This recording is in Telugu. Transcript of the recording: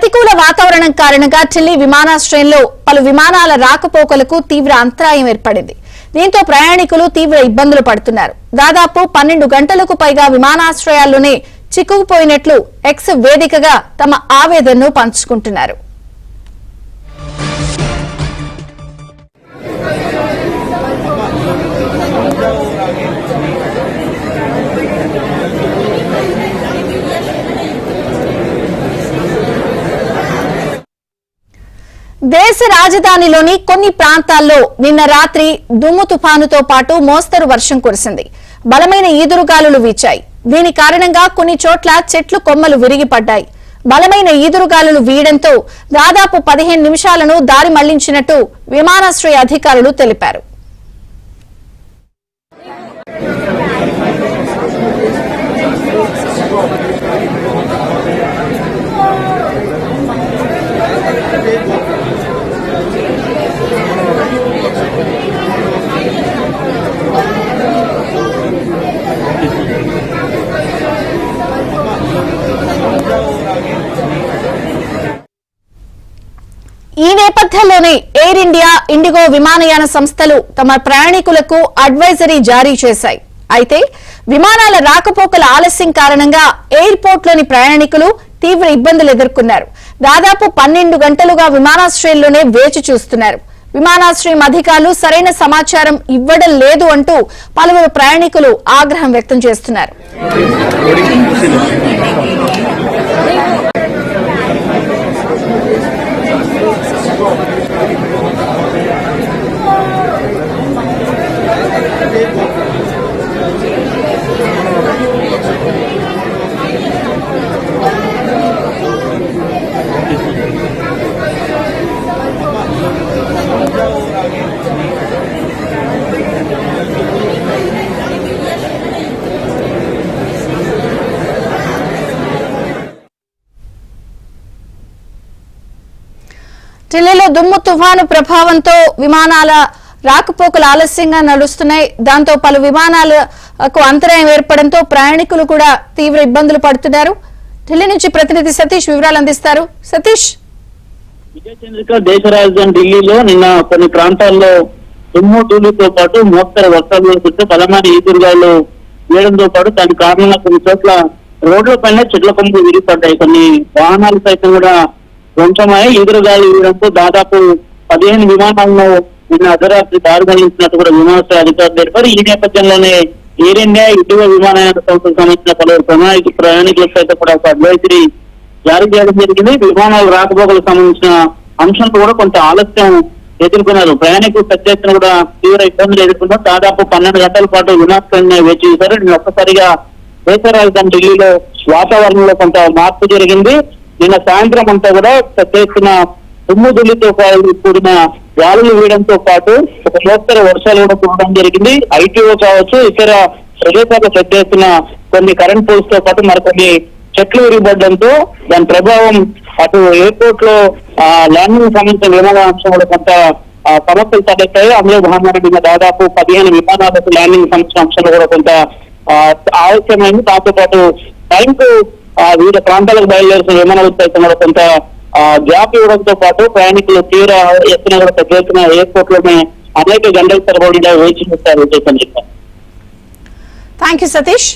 ప్రతికూల వాతావరణం కారణంగా ఢిల్లీ విమానాశ్రయంలో పలు విమానాల రాకపోకలకు తీవ్ర అంతరాయం ఏర్పడింది. దీంతో ప్రయాణికులు తీవ్ర ఇబ్బందులు పడుతున్నారు. దాదాపు 12 గంటలకు పైగా విమానాశ్రయాల్లోనే చిక్కుకుపోయినట్లు ఎక్స్ వేదికగా తమ ఆవేదనను పంచుకుంటున్నారు. దేశ రాజధానిలోని కొన్ని ప్రాంతాల్లో నిన్న రాత్రి దుమ్ము తుఫానుతో పాటు మోస్తరు వర్షం కురిసింది. బలమైన ఈదురుగాలులు వీచాయి. దీని కారణంగా కొన్ని చోట్ల చెట్లు కొమ్మలు విరిగిపడ్డాయి. బలమైన ఈదురుగాలులు వీయడంతో దాదాపు 15 నిమిషాలను దారి మళ్లించినట్టు విమానాశ్రయ అధికారులు తెలిపారు. ఈ నేపథ్యంలోనే ఎయిర్ ఇండియా, ఇండిగో విమానయాన సంస్థలు తమ ప్రయాణికులకు అడ్వైజరీ జారీ చేశాయి. అయితే విమానాల రాకపోకల ఆలస్యం కారణంగా ఎయిర్పోర్ట్లోని ప్రయాణికులు తీవ్ర ఇబ్బందులు ఎదుర్కొన్నారు. దాదాపు 12 గంటలుగా విమానాశ్రయంలోనే వేచి చూస్తున్నారు. విమానాశ్రయం అధికారులు సరైన సమాచారం ఇవ్వడం లేదు అంటూ పలువురు ప్రయాణికులు ఆగ్రహం వ్యక్తం చేస్తున్నారు. ఢిల్లీలో దుమ్ము తుఫాను ప్రభావంతో విమానాల రాకపోకలు ఆలస్యంగా నడుస్తున్నాయి. దాంతో పలు విమానాలకు అంతరాయం ఏర్పడంతో ప్రయాణికులు కూడా తీవ్ర ఇబ్బందులు పడుతున్నారు. ఢిల్లీ నుంచి ప్రతినిధి సతీష్ వివరాలు అందిస్తారు. సతీష్, విజయచంద్రిక దేశ రాజధాని ఢిల్లీలో నిన్న కొన్ని ప్రాంతాల్లో దుమ్ము ధూళితో పాటు మోస్తరు వర్షాలు కురిసి బలమైన ఈదురుగాలు వేయడంతో పాటు దాని కారణంగా కొన్ని చోట్ల రోడ్ల పైన చెట్ల కొమ్మలు విరిగిపడ్డాయి. కొన్ని వాహనాలు సైతం కూడా ధ్వంసమై ఈదురుగాలు వేయడంతో దాదాపు 15 విమానాలను నిన్న అర్ధరాత్రి దారి మళ్లించినట్టు కూడా విమానాశ్రయ అధికారులు తెలిపారు. ఈ నేపథ్యంలోనే ఎయిర్ ఇండియా, ఇండిగో విమానయాన సంస్థకు సంబంధించిన పలువురు ప్రయాణికులకు సైతం కూడా ఒక అడ్వైజరీ జారీ చేయడం జరిగింది. విమానాల రాకపోకలకు సంబంధించిన అంశాలు కూడా కొంత ఆలస్యం ఎదుర్కొన్నారు. ప్రయాణికులు పెద్ద ఎత్తున కూడా తీవ్ర ఇబ్బందులు ఎదుర్కొన్నారు. దాదాపు 12 గంటల పాటు విమానాశ్రయాన్ని వేచి చూశారు. నిన్న ఒక్కసారిగా దేశ రాజధాని ఢిల్లీలో వాతావరణంలో కొంత మార్పు జరిగింది. నిన్న సాయంత్రం అంతా కూడా పెద్ద ఎత్తున దుమ్ము ధూళితో కూడిన గాలులు వీయడంతో పాటు ఒక మోస్తరు వర్షాలు కూడా కురవడం జరిగింది. ఐటీఓ కావచ్చు, ఇతర ప్రదేశాల్లో పెద్ద ఎత్తున కొన్ని కరెంట్ పోల్స్ తో పాటు మరికొన్ని చెట్లు విరిగిపడడంతో దాని ప్రభావం అటు ఎయిర్పోర్ట్ లో ల్యాండింగ్ సంబంధించిన విమానాంశం కూడా కొంత సమస్యలు తలెత్తాయి. అందులో భాగంగా దాదాపు 15 విమానాలకు ల్యాండింగ్ సంబంధించిన అంశాలు కూడా కొంత ఆలస్యమైంది. దాంతో పాటు టైంకు వివిధ ప్రాంతాలకు బయలుదేరుతున్న విమానాలకు సైతం కూడా కొంత గ్యాప్ ఇవ్వడంతో పాటు ప్రయాణికులు తీవ్ర ఎత్తున కూడా పెద్ద ఎత్తున ఎయిర్పోర్ట్ లోనే అనేక గంటల తరబడి వేచి చూస్తారు. Thank you Satish.